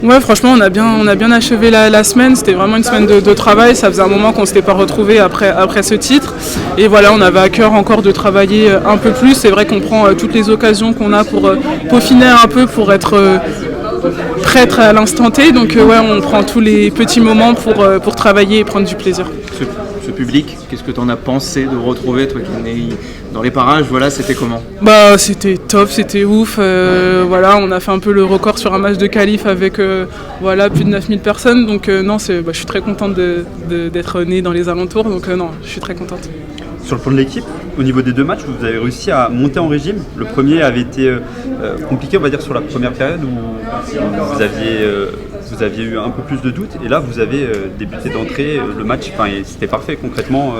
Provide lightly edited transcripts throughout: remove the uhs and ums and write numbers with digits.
Ouais, franchement, on a bien achevé la semaine. C'était vraiment une semaine de travail. Ça faisait un moment qu'on ne s'était pas retrouvés après ce titre. Et voilà, on avait à cœur encore de travailler un peu plus. C'est vrai qu'on prend toutes les occasions qu'on a pour peaufiner un peu, pour être prêtre à l'instant T. Donc ouais, on prend tous les petits moments pour travailler et prendre du plaisir. Ce public, qu'est-ce que tu en as pensé de retrouver, toi qui es né dans les parages, voilà, c'était comment? Bah c'était top, c'était ouf, voilà, on a fait un peu le record sur un match de qualif avec voilà, plus de 9000 personnes, donc non, je suis très contente d'être née dans les alentours, donc non, je suis très contente. Sur le plan de l'équipe, au niveau des deux matchs, vous avez réussi à monter en régime. Le premier avait été compliqué, on va dire, sur la première période où vous aviez eu un peu plus de doutes, et là vous avez débuté d'entrée, le match, c'était parfait concrètement.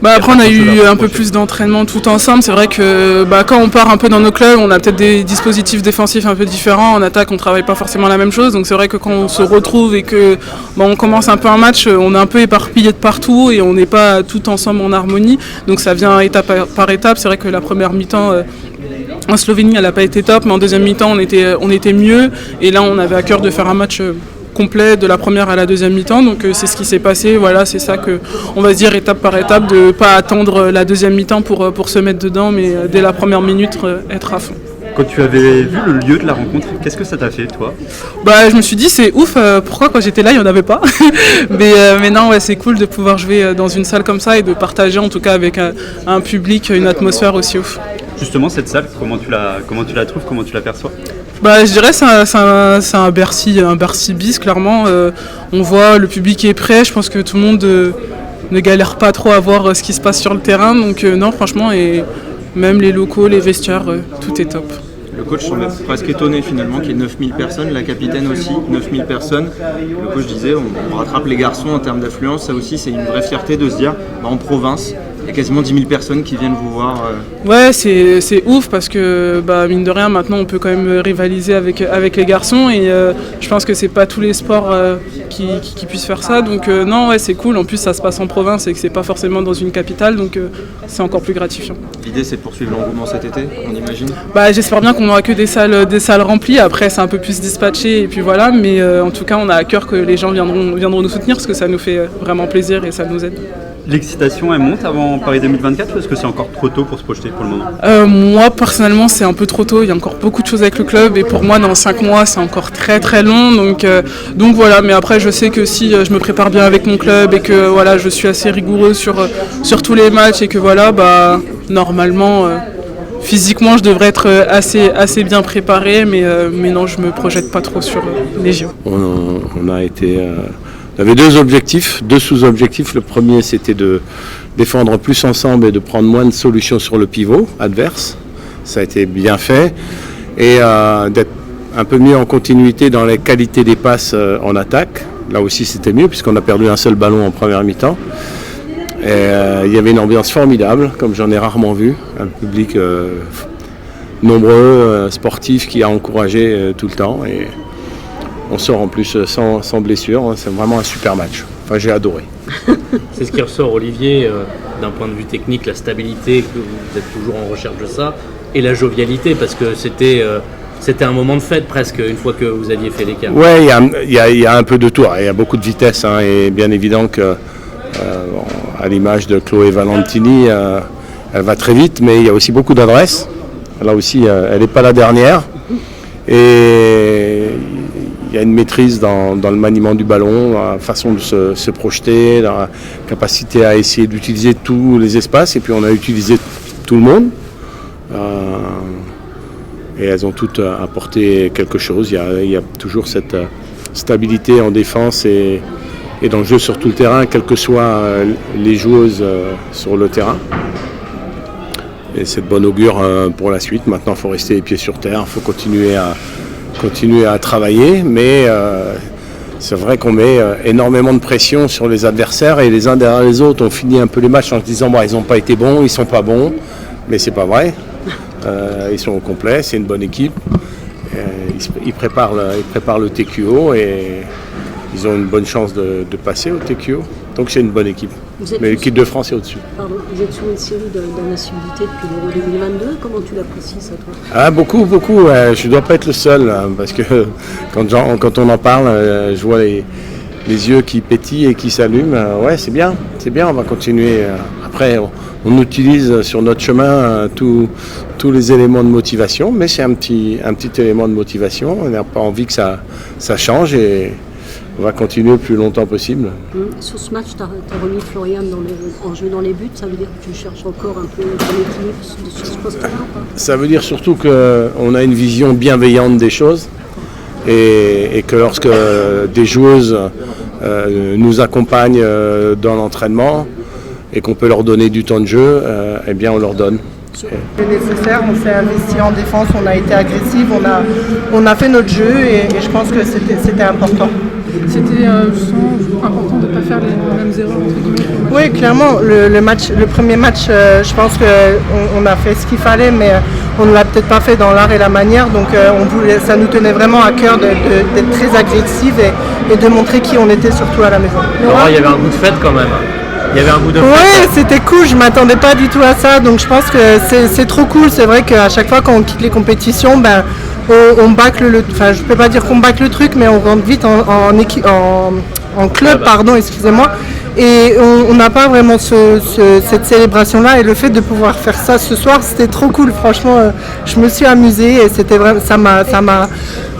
Après on a eu un peu plus d'entraînement tout ensemble. C'est vrai que quand on part un peu dans nos clubs, on a peut-être des dispositifs défensifs un peu différents. En attaque on travaille pas forcément la même chose. Donc c'est vrai que quand on se retrouve et que on commence un peu un match, on est un peu éparpillé de partout et on n'est pas tout ensemble en harmonie. Donc ça vient étape par étape. C'est vrai que la première mi-temps en Slovénie elle n'a pas été top, mais en deuxième mi-temps on était mieux. Et là on avait à cœur de faire un match complet de la première à la deuxième mi-temps, donc c'est ce qui s'est passé. Voilà, c'est ça que on va se dire étape par étape, de pas attendre la deuxième mi-temps pour se mettre dedans, mais dès la première minute être à fond. Quand tu avais vu le lieu de la rencontre, qu'est-ce que ça t'a fait, toi? Je me suis dit c'est ouf, pourquoi quand j'étais là il n'y en avait pas. mais non, ouais, c'est cool de pouvoir jouer dans une salle comme ça et de partager en tout cas avec un public une atmosphère aussi ouf. Justement, cette salle, comment tu la trouves, comment tu l'aperçois? Je dirais c'est un Bercy bis, clairement. On voit le public est prêt, je pense que tout le monde ne galère pas trop à voir ce qui se passe sur le terrain. Donc non, franchement, et même les locaux, les vestiaires, tout est top. Le coach semble presque étonné finalement qu'il y ait 9000 personnes, la capitaine aussi, 9000 personnes. Le coach disait on rattrape les garçons en termes d'affluence, ça aussi c'est une vraie fierté de se dire en province, il y a quasiment 10 000 personnes qui viennent vous voir. Ouais, c'est ouf parce que mine de rien maintenant on peut quand même rivaliser avec les garçons et je pense que c'est pas tous les sports qui puissent faire ça, donc non, ouais, c'est cool. En plus ça se passe en province et que c'est pas forcément dans une capitale, donc c'est encore plus gratifiant. L'idée c'est de poursuivre l'engouement cet été, on imagine? J'espère bien qu'on n'aura que des salles remplies. Après c'est un peu plus dispatché et puis voilà, mais en tout cas on a à cœur que les gens viendront nous soutenir parce que ça nous fait vraiment plaisir et ça nous aide. L'excitation, elle monte avant Paris 2024 ou est-ce que c'est encore trop tôt pour se projeter pour le moment? Moi personnellement c'est un peu trop tôt, il y a encore beaucoup de choses avec le club et pour moi dans 5 mois c'est encore très très long, donc voilà. Mais après je sais que si je me prépare bien avec mon club et que voilà, je suis assez rigoureux sur tous les matchs et que voilà, normalement physiquement je devrais être assez bien préparé, mais non, je me projette pas trop sur les JO. On avait deux objectifs, deux sous-objectifs. Le premier, c'était de défendre plus ensemble et de prendre moins de solutions sur le pivot adverse. Ça a été bien fait. Et d'être un peu mieux en continuité dans la qualité des passes en attaque. Là aussi, c'était mieux puisqu'on a perdu un seul ballon en première mi-temps. Et il y avait une ambiance formidable, comme j'en ai rarement vu. Un public nombreux, sportif, qui a encouragé tout le temps. Et on sort en plus sans blessure, c'est vraiment un super match. Enfin, j'ai adoré. C'est ce qui ressort, Olivier, d'un point de vue technique, la stabilité, que vous êtes toujours en recherche de ça, et la jovialité, parce que c'était un moment de fête presque, une fois que vous aviez fait l'écart. Ouais, il y a un peu de tout, il y a beaucoup de vitesse, et bien évident que, à l'image de Chloé Valentini, elle va très vite, mais il y a aussi beaucoup d'adresse. Là aussi, elle n'est pas la dernière. Et il y a une maîtrise dans le maniement du ballon, dans la façon de se projeter, dans la capacité à essayer d'utiliser tous les espaces. Et puis on a utilisé tout le monde. Et elles ont toutes apporté quelque chose. Il y a toujours cette stabilité en défense et dans le jeu sur tout le terrain, quelles que soient les joueuses sur le terrain. Et c'est de bon augure pour la suite. Maintenant, il faut rester les pieds sur terre, il faut continuer à travailler, mais c'est vrai qu'on met énormément de pression sur les adversaires et les uns derrière les autres. On finit un peu les matchs en se disant ils n'ont pas été bons, ils sont pas bons, mais c'est pas vrai. Ils sont au complet, c'est une bonne équipe. Ils préparent le TQO et ils ont une bonne chance de passer au TQO. Donc c'est une bonne équipe. Mais l'équipe de France est au-dessus. Pardon, vous êtes sur une série d'invincibilité depuis l'Euro 2022. Comment tu l'apprécies, ça, toi? Ah, beaucoup. Je ne dois pas être le seul, hein, parce que quand on en parle, je vois les yeux qui pétillent et qui s'allument. Ouais, c'est bien, on va continuer. Après, on utilise sur notre chemin tous les éléments de motivation, mais c'est un petit élément de motivation. On n'a pas envie que ça change et on va continuer le plus longtemps possible. Sur ce match, tu as remis Florian en jeu dans les buts. Ça veut dire que tu cherches encore un peu ton équilibre sur ce poste-là? Ça veut dire surtout qu'on a une vision bienveillante des choses et que lorsque des joueuses nous accompagnent dans l'entraînement et qu'on peut leur donner du temps de jeu, eh bien on leur donne. C'est nécessaire, on s'est investi en défense, on a été agressif, on a fait notre jeu et je pense que c'était important. C'était important de ne pas faire les mêmes erreurs entre guillemets. Oui, clairement, le premier match, je pense qu'on a fait ce qu'il fallait, mais on ne l'a peut-être pas fait dans l'art et la manière, donc ça nous tenait vraiment à cœur d'être très agressif et de montrer qui on était, surtout à la maison. Laura, il y avait un goût de fête quand même. Il y avait un goût de fête. Ouais, c'était cool, je m'attendais pas du tout à ça, donc je pense que c'est trop cool. C'est vrai qu'à chaque fois quand on quitte les compétitions, on bâcle je peux pas dire qu'on bâcle le truc, mais on rentre vite en club, pardon, excusez-moi. Et on n'a pas vraiment cette célébration-là, et le fait de pouvoir faire ça ce soir, c'était trop cool. Franchement, je me suis amusée et c'était vraiment, ça m'a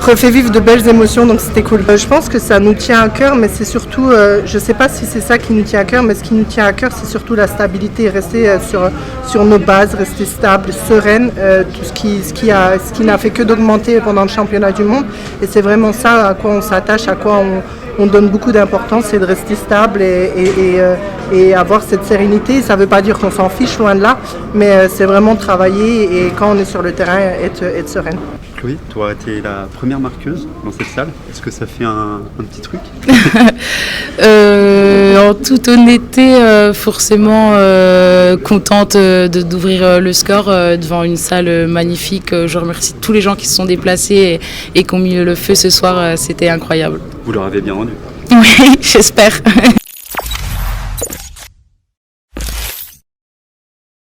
refait vivre de belles émotions, donc c'était cool. Je pense que ça nous tient à cœur, mais c'est surtout, je sais pas si c'est ça qui nous tient à cœur, mais ce qui nous tient à cœur, c'est surtout la stabilité, rester sur nos bases, rester stable, sereine, tout ce qui n'a fait que d'augmenter pendant le championnat du monde. Et c'est vraiment ça à quoi on s'attache, à quoi on donne beaucoup d'importance, c'est de rester stable et avoir cette sérénité. Ça ne veut pas dire qu'on s'en fiche, loin de là, mais c'est vraiment travailler et quand on est sur le terrain, être sereine. Chloé, toi, tu es la première marqueuse dans cette salle. Est-ce que ça fait un petit truc? En toute honnêteté, forcément contente d'ouvrir le score devant une salle magnifique. Je remercie tous les gens qui se sont déplacés et qui ont mis le feu ce soir. C'était incroyable. Vous leur avez bien rendu? Oui, j'espère.